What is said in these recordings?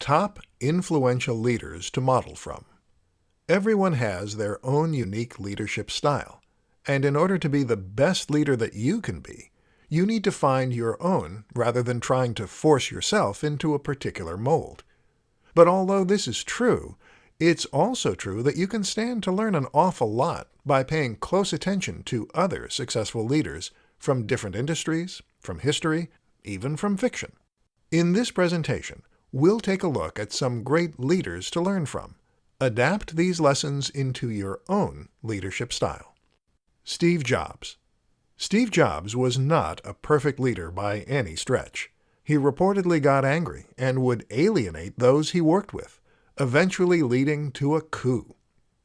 Top influential leaders to model from. Everyone has their own unique leadership style, and in order to be the best leader that you can be, you need to find your own rather than trying to force yourself into a particular mold. But although this is true, it's also true that you can stand to learn an awful lot by paying close attention to other successful leaders from different industries, from history, even from fiction. In this presentation, we'll take a look at some great leaders to learn from. Adapt these lessons into your own leadership style. Steve Jobs. Steve Jobs was not a perfect leader by any stretch. He reportedly got angry and would alienate those he worked with, eventually leading to a coup.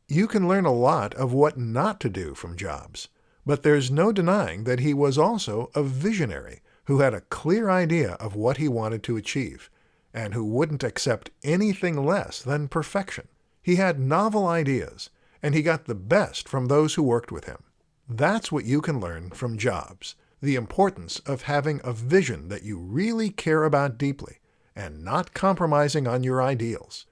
You can learn a lot of what not to do from Jobs, but there's no denying that he was also a visionary who had a clear idea of what he wanted to achieve, and who wouldn't accept anything less than perfection. He had novel ideas, and he got the best from those who worked with him. That's what you can learn from Jobs, the importance of having a vision that you really care about deeply, and not compromising on your ideals.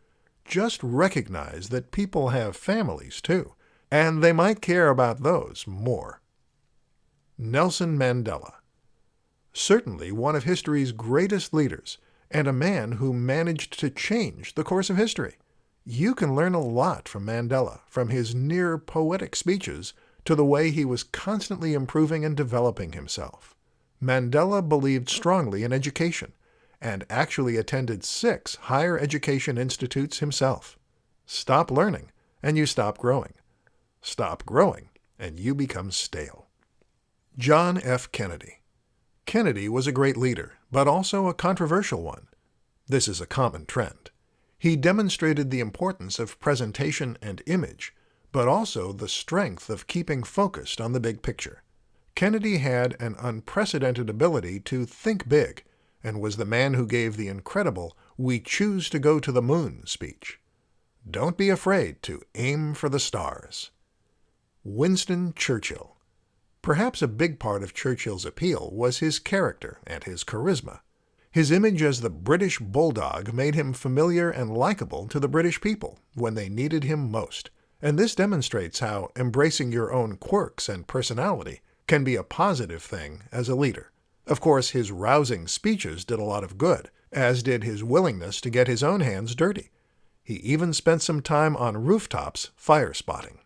Just recognize that people have families too, and they might care about those more. Nelson Mandela. Certainly one of history's greatest leaders, and a man who managed to change the course of history. You can learn a lot from Mandela, from his near-poetic speeches to the way he was constantly improving and developing himself. Mandela believed strongly in education, and actually attended 6 higher education institutes himself. Stop learning, and you stop growing. Stop growing, and you become stale. John F. Kennedy. Kennedy was a great leader, but also a controversial one. This is a common trend. He demonstrated the importance of presentation and image, but also the strength of keeping focused on the big picture. Kennedy had an unprecedented ability to think big, and was the man who gave the incredible "We choose to go to the moon" speech. Don't be afraid to aim for the stars. Winston Churchill. Perhaps a big part of Churchill's appeal was his character and his charisma. His image as the British bulldog made him familiar and likable to the British people when they needed him most, and this demonstrates how embracing your own quirks and personality can be a positive thing as a leader. Of course, his rousing speeches did a lot of good, as did his willingness to get his own hands dirty. He even spent some time on rooftops fire spotting.